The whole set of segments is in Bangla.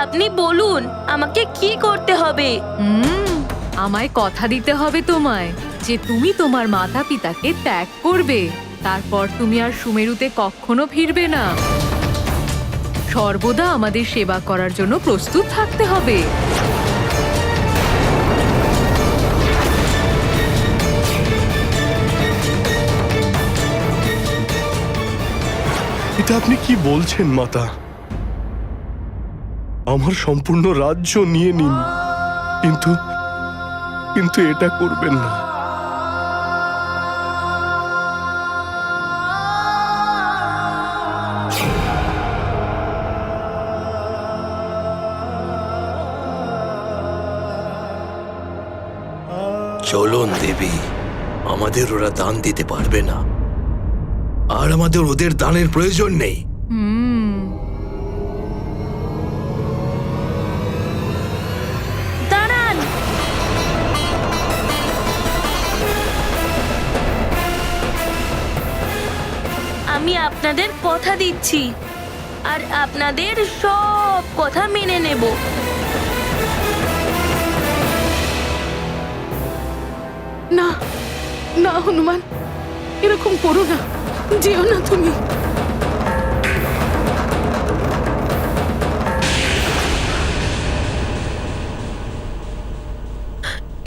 আপনি বলুন আমাকে কি করতে হবে। আমায় কথা দিতে হবে তোমায় যে তুমি তোমার মাতা পিতাকে ত্যাগ করবে। তারপর তুমি আর সুমেরুতে কখনো ফিরবে না। সর্বদা আমাদের সেবা করার জন্য প্রস্তুত থাকতে হবে। এটা আপনি কি বলছেন মাতা? আমার সম্পূর্ণ রাজ্য নিয়ে নিন, কিন্তু কিন্তু এটা করবেন না। চলুন দেবী, আমাদের ওরা দান দিতে পারবে না, আর আমাদের ওদের দানের প্রয়োজন নেই। দাঁড়ান, আমি আপনাদের কথা দিচ্ছি আর আপনাদের সব কথা মেনে নেব। না না হনুমান, এরকম করো না, যেও না তুমি।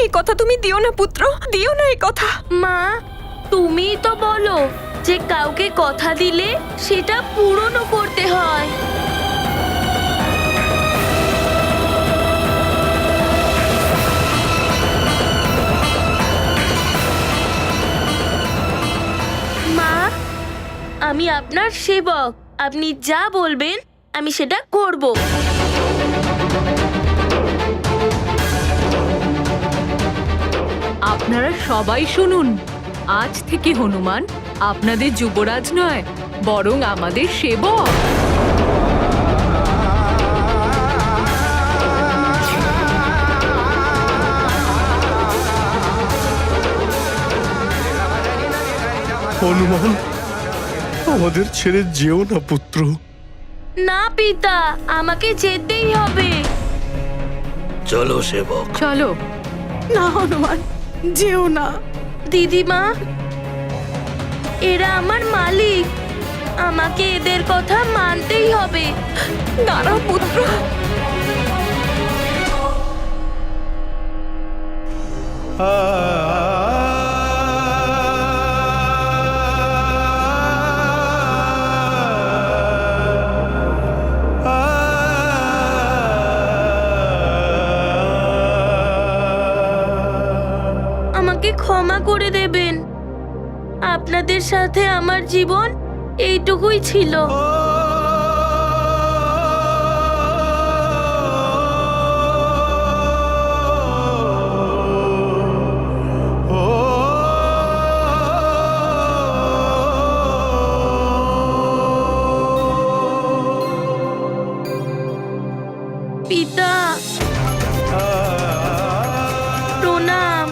এই কথা তুমি দিও না পুত্র, দিও না এই কথা। মা, তুমি তো বলো যে কাউকে কথা দিলে সেটা পূরণও করতে হয়। মা, আমি আপনার সেবক, আপনি যা বলবেন আমি সেটা করব। আপনারা সবাই শুনুন, আজ থেকে হনুমান আপনাদের যুবরাজ নয়, বরং আমাদের সেবক। হনুমান, আমাদের ছেড়ে যেও না পুত্র। না পিতা, আমাকে যেতেই হবে। চলো সেবক। চলো। না হনুমান, যেও না। দিদিমা, এরা আমার মালিক, আমাকে এদের কথা মানতেই হবে। দাঁড়াও পুত্র। আমাকে ক্ষমা করে দেবেন, আপনাদের সাথে আমার জীবন এইটুকুই ছিল। পিতা, প্রণাম।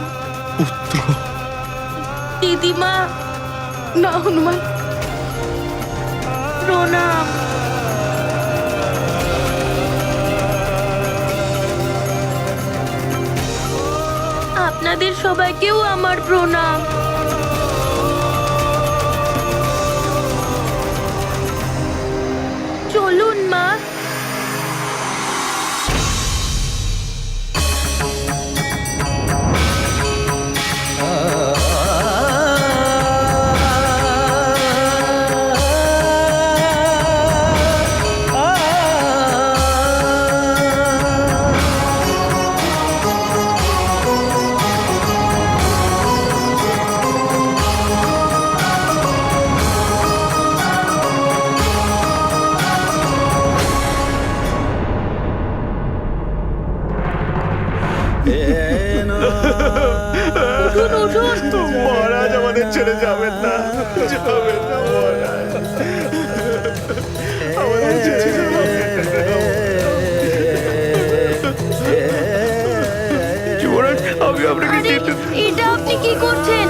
পুত্র, দিদিমা, না হনুমান, প্রণাম। আপনাদের সবাইকেও আমার প্রণাম। চলুন মা। উঠুন উঠুন। মহারাজ আমাদের ছেড়ে যাবেন না, যাবেন না মহারাজ, আমাদের ছেড়ে যাবেন না। যুবরাজ, আমি আপনাকে আরে, এটা আপনি কি করছেন?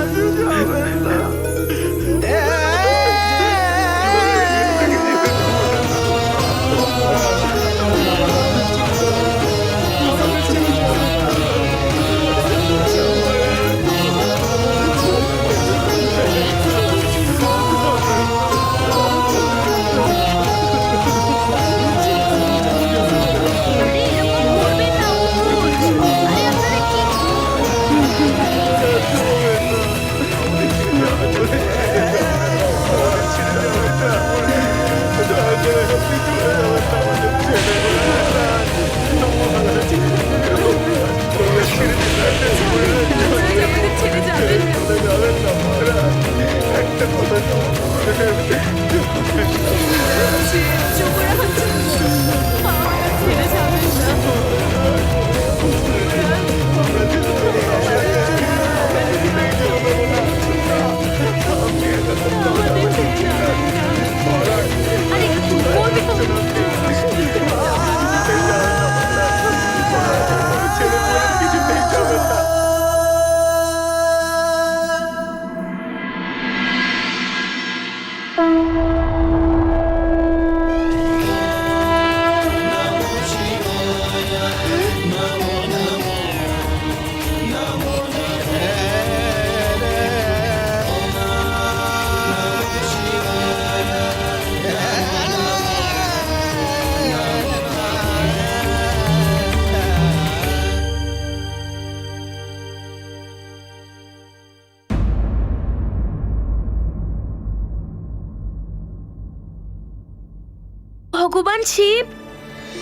ভগবান শিব,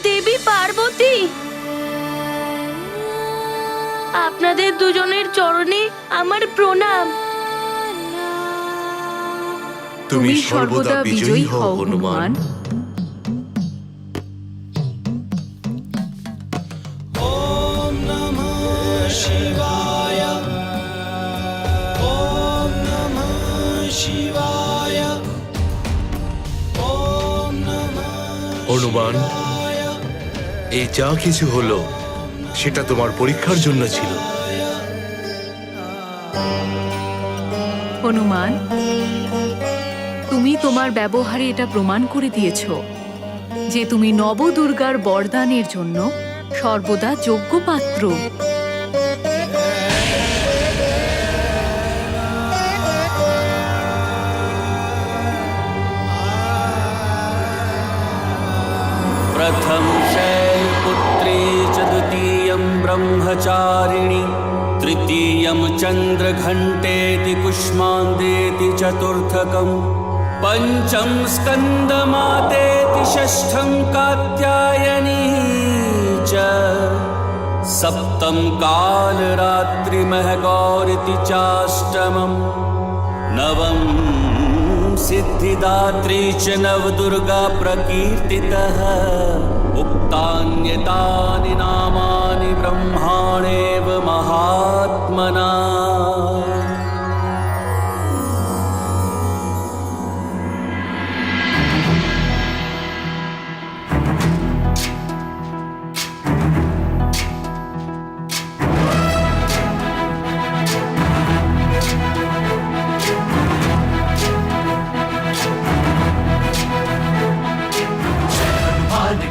দেবী পার্বতী, আপনাদের দুজনের চরণে আমার প্রণাম। তুমি সর্বদা বিজয়ী হও হনুমান। হনুমান, এই যা কিছু হলো সেটা তোমার পরীক্ষার জন্য ছিল। হনুমান, তুমি তোমার ব্যবহারে এটা প্রমাণ করে দিয়েছ যে তুমি নবদুর্গার বরদানের জন্য সর্বদা যোগ্য পাত্র। प्रथम शैलपुत्री च द्वितीयं ब्रह्मचारिणी तृतीयं चन्द्रघण्टेति कुष्माण्डेति चतुर्थकं पंचम स्कन्दमातेति षष्ठं कात्यायनी च सप्तम कालरात्रिमहगौरिति चाष्टमं नवम सिद्धिदात्री च नवदुर्गा प्रकीर्तितः उक्तान्यतानि नामानि ब्रह्माणेव महात्मना।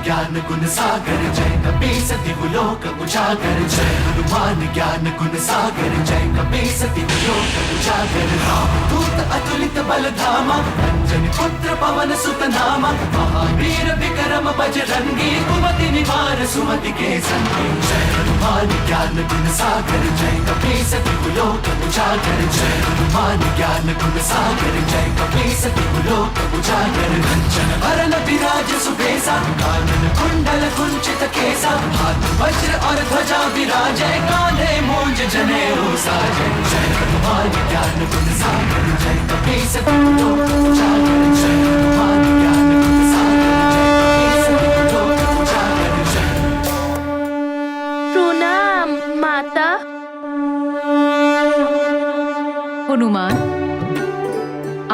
ज्ञान गुण सागर जय कपीस दिवलोक उजागर जय हनुमान ज्ञान गुण सागर जय कपीस दिवलोक उजागर राम दूत अतुलित बल धामा अंजनी पुत्र पवन सुत नामा महावीर विक्रम बजरंगी कुमति निवार सुमति के संगी जय हनुमान ज्ञान गुण सागर जय कपीस दिवलोक उजागर जय हनुमान ज्ञान गुण सागर जय कपीस दिवलोक उजागर कंचन वरन विराज सुबेसा कानन कुंडल कुंचित केसा हाथ वज्र और ध्वजा विराजय कांधे मूंज जनेऊ साजय जय हनुमान ज्ञान गुण सागर जय कपीस दिवलोक उजागर जय हनुमान ज्ञान गुण सागर जय कपीस दिवलोक उजागर जय। প্রণাম মাতা। হনুমান,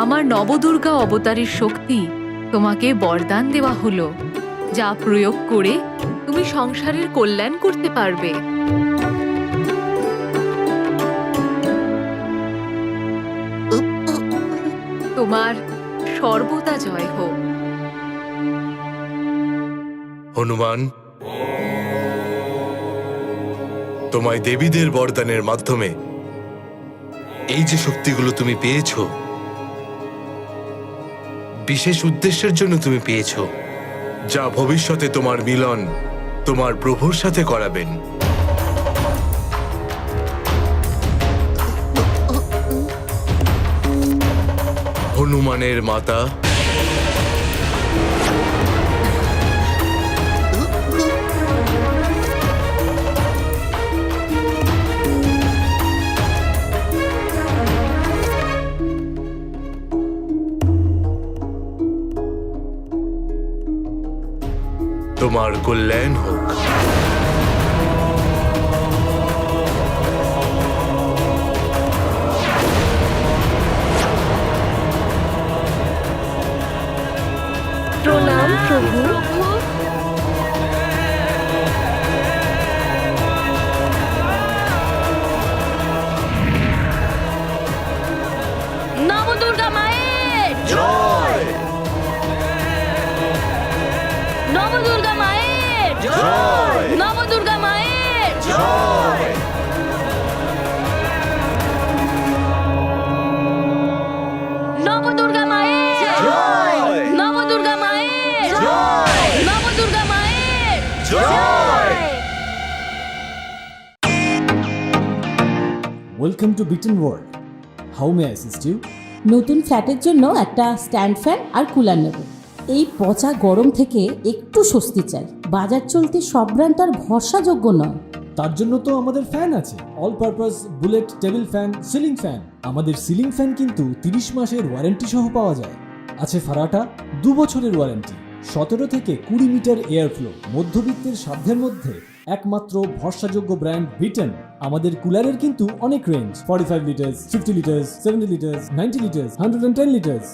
আমার নবদুর্গা অবতারের শক্তি তোমাকে বরদান দেওয়া হলো, যা প্রয়োগ করে তুমি সংসারের কল্যাণ করতে পারবে। তোমার সর্বদা জয় হোক। হনুমান, তোমায় দেবীদের বরদানের মাধ্যমে এই যে শক্তিগুলো তুমি পেয়েছো, বিশেষ উদ্দেশ্যের জন্য তুমি পেয়েছো, যা ভবিষ্যতে তোমার মিলন তোমার প্রভুর সাথে করাবেন। হনুমানের মাতা, তোমার কল্যাণ হোক। প্রণাম প্রভু। নবদুর্গা মায়ের জয়। নবদুর্গা মায়ের জয়। নবদুর্গা মায়ের জয়। নবদুর্গা মায়ের জয়। নবদুর্গা মায়ের জয়। নবদুর্গা মায়ের জয়। Welcome to Beaten World. How may I assist you? নতুন ফ্ল্যাটের জন্য একটা স্ট্যান্ড ফ্যান আর কুলার নেব। এই পচা গরম থেকে একটু স্বস্তি চাই। বাজার চলতে সব ব্র্যান্ড আর ভরসাযোগ্য নয়। তার জন্য তো আমাদের ফ্যান আছে, all purpose bullet table fan, ceiling fan. আমাদের সিলিং ফ্যান কিন্তু 30 মাসের ওয়ারেন্টি সহ পাওয়া যায়। আছে ফারাটা 2 বছরের ওয়ারেন্টি, 17 থেকে 20 মিটার এয়ার ফ্লো। মধ্যবিত্তের সাধ্যের মধ্যে একমাত্র ভরসাযোগ্য ব্র্যান্ড বিটেন। আমাদের কুলারের কিন্তু অনেক range, 45 litres, 50 litres, 70 litres, 90 litres, 110 litres.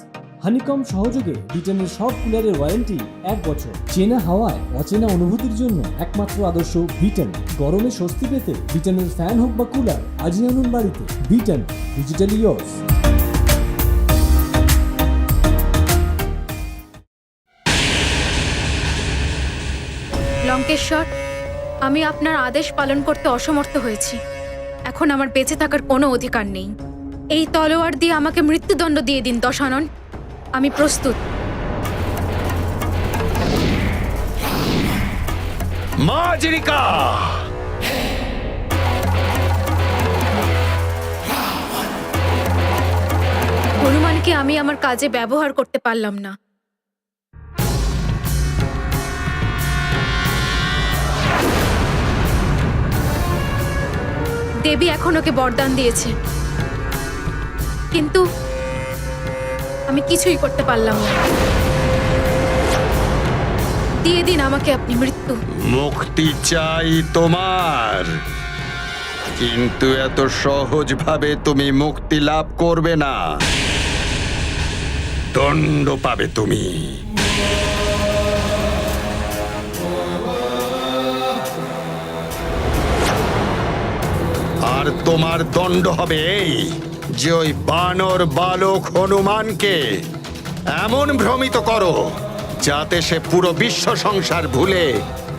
Honeycomb সহযোগে বিটেনের সব কুলারের ওয়ারেন্টি 1 বছর। চেনা হাওয়ায় অচেনা অনুভূতির জন্য একমাত্র আদর্শ বিটেন। গরমে স্বস্তি পেতে বিটেনের ফ্যান হোক বা কুলার, আজই আনুন বাড়িতে। Beaten, digitally yours. লঙ্কেশ্বর, আমি আপনার আদেশ পালন করতে অসমর্থ হয়েছি। এখন আমার বেঁচে থাকার কোনো অধিকার নেই। এই তলোয়ার দিয়ে আমাকে মৃত্যুদণ্ড দিয়ে দিন দশানন। আমি প্রস্তুত। মাজরিকা, হনুমানকে আমি আমার কাজে ব্যবহার করতে পারলাম না। দেবী এখন ওকে বরদান দিয়েছে, কিন্তু আমি কিছুই করতে পারলাম না। দিয়ে দিন আমাকে আপনি মৃত্যু। মুক্তি চাই তোমার, কিন্তু এত সহজভাবে তুমি মুক্তি লাভ করবে না। দণ্ড পাবে তুমি। আর তোমার দণ্ড হবে এই যে ওই বানর বালক হনুমানকে এমন ভ্রমিত করো যাতে সে পুরো বিশ্ব সংসার ভুলে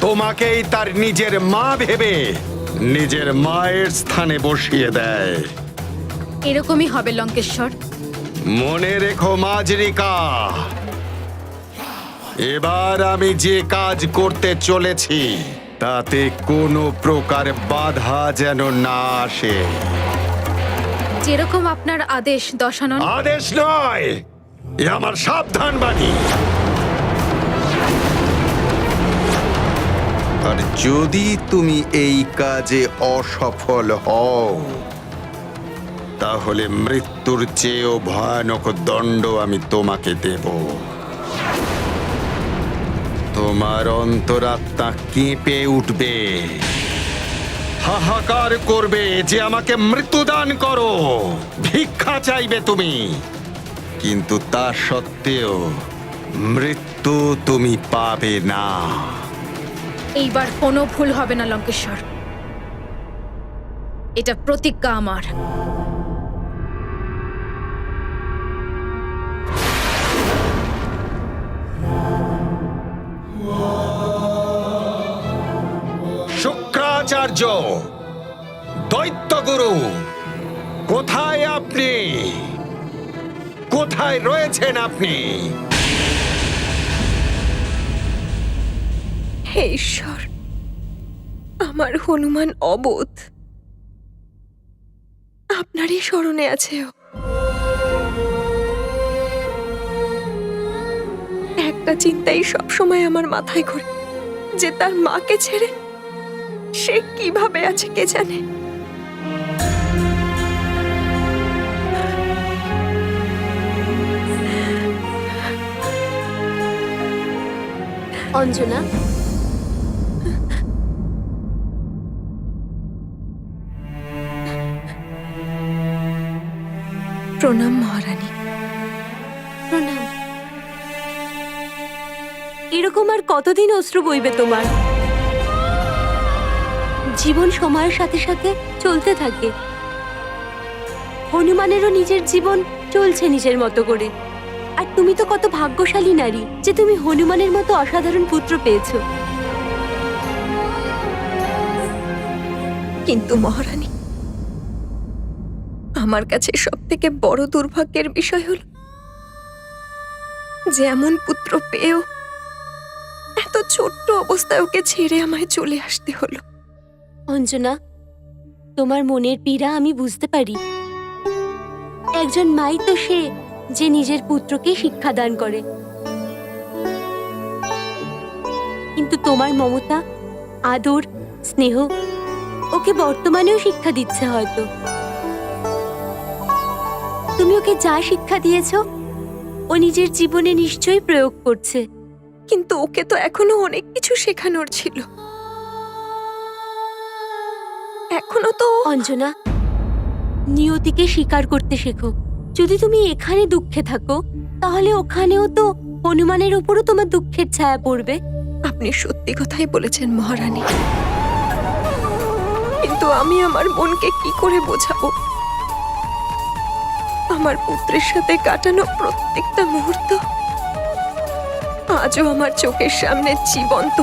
তোমাকেই তার নিজের মা ভেবে নিজের মায়ের স্থানে বসিয়ে দেয়। এরকমই হবে লঙ্কেশ্বর। মনে রেখো মাজরিকা, এবার আমি যে কাজ করতে চলেছি তাতে কোনো প্রকার বাধা যেন না আসে। যেরকম আপনার আদেশ দশানন। আদেশ নয়, এ আমার সাবধান বাণী। আর যদি তুমি এই কাজে অসফল হও তাহলে মৃত্যুর চেয়েও ভয়ানক দণ্ড আমি তোমাকে দেব। তোমার অন্তরাত্মা কেঁপে উঠবে, হাহাকার করবে যে আমাকে মৃত্যুদান করো, ভিক্ষা চাইবে তুমি, কিন্তু তা সত্ত্বেও মৃত্যু তুমি পাবে না। এইবার কোনো ভুল হবে না লঙ্কেশ্বর, এটা প্রতিজ্ঞা আমার। শুক্রাচার্য, দৈত্যগুরু, কোথায় আপনি? কোথায় রয়েছেন আপনি? হে ঈশ্বর, আমার হনুমান অবোধ, আপনারই স্মরণে আছে ও। একটা চিন্তাই সবসময় আমার মাথায় ঘোরে, যে তার মাকে ছেড়ে সে কিভাবে আছে কে জানে। অঞ্জনা, প্রণাম মহারানী। প্রণাম। এরকম আর কতদিন অশ্রু বইবে তোমার? জীবন সময়ের সাথে সাথে চলতে থাকে। হনুমানেরও নিজের জীবন চলছে নিজের মতো করে। আর তুমি তো কত ভাগ্যশালী নারী যে তুমি হনুমানের মতো অসাধারণ পুত্র পেয়েছো। কিন্তু মহারানী, আমার কাছে সব থেকে বড় দুর্ভাগ্যের বিষয় হলো যে এমন পুত্র পেয়েও এত ছোট্ট অবস্থায় ওকে ছেড়ে আমায় চলে আসতে হলো। অঞ্জনা, তোমার মনের পীড়া আমি বুঝতে পারি। একজন মাই তো সে যে নিজের পুত্রকে শিক্ষাদান করে, কিন্তু তোমার মমতা, আদর, স্নেহ ওকে বর্তমানেও শিক্ষা দিচ্ছে। হয়তো তুমি ওকে যা শিক্ষা দিয়েছ ও নিজের জীবনে নিশ্চয়ই প্রয়োগ করছে। কিন্তু ওকে তো এখনো অনেক কিছু শেখানোর ছিল। এখনো তো অঞ্জনা, নিয়তিকে স্বীকার করতে শেখো। যদি তুমি এখানে দুঃখে থাকো তাহলে ওখানেও তো হনুমানের উপরও তোমার দুঃখের ছায়া পড়বে। আপনি সত্যি কথাই বলেছেন মহারানী, কিন্তু আমি আমার মনকে কি করে বোঝাবো? আমার পুত্রের সাথে কাটানো প্রত্যেকটা মুহূর্ত আজও আমার চোখের সামনে জীবন্ত।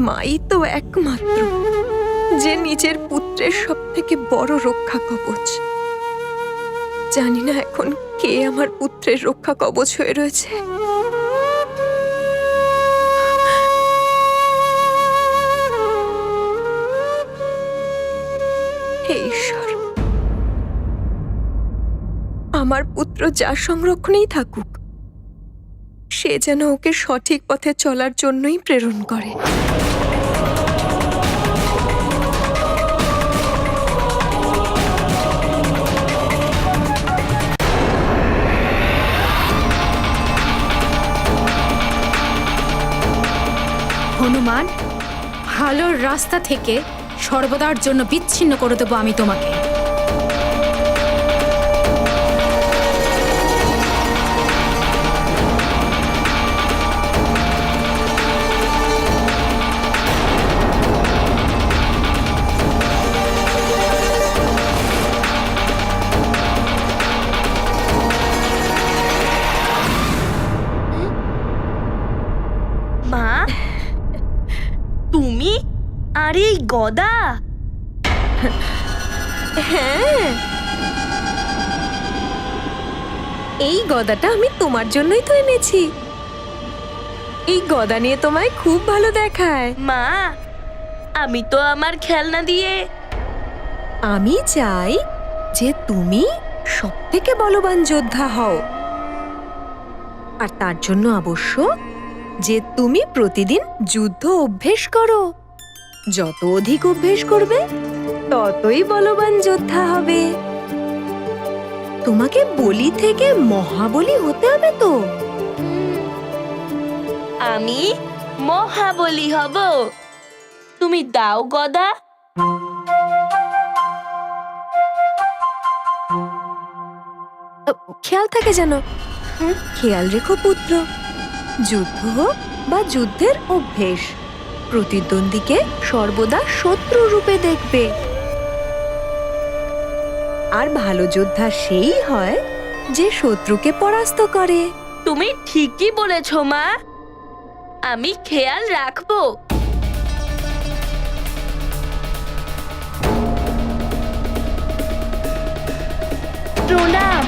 মাই তো একমাত্র যে নিজের পুত্রের সব থেকে বড় রক্ষা কবচ। জানি না এখন কে আমার পুত্রের রক্ষা কবচ হয়ে রয়েছে। হে ঈশ্বর, আমার পুত্র যার সংরক্ষণেই থাকুক সে যেন ওকে সঠিক পথে চলার জন্যই প্রেরণ করে। হনুমান, ভালোর রাস্তা থেকে সর্বদার জন্য বিচ্ছিন্ন করে দেবো আমি তোমাকে। মা, তুমি আর এই গদা? হ্যাঁ, এই গদাটা আমি তোমার জন্যই তো এনেছি। এই গদা নিয়ে তোমায় খুব ভালো দেখায়। মা, আমি তো আমার খেলনা দিয়ে। আমি চাই যে তুমি সব থেকে বলবান যোদ্ধা হও, আর তার জন্য আবশ্যক যে তুমি প্রতিদিন যুদ্ধ অভ্যেস করো। যত অধিক অভ্যেস করবে ততই বলবান যোদ্ধা হবে। তোমাকে বলি থেকে মহাবলী হতে হবে তো। আমি মহাবলী হব। তুমি দাও গদা। খেয়াল থাকে যেন। খেয়াল রেখো পুত্র, যুদ্ধ হোক বা যুদ্ধের অভ্যেস, প্রতিদ্বন্দ্বীকে সর্বদা শত্রু রূপে দেখবে। আর ভালো যোদ্ধা সেই হয় যে শত্রুকে পরাস্ত করে। তুমি ঠিকই বলেছ মা, আমি খেয়াল রাখবো। প্রণাম।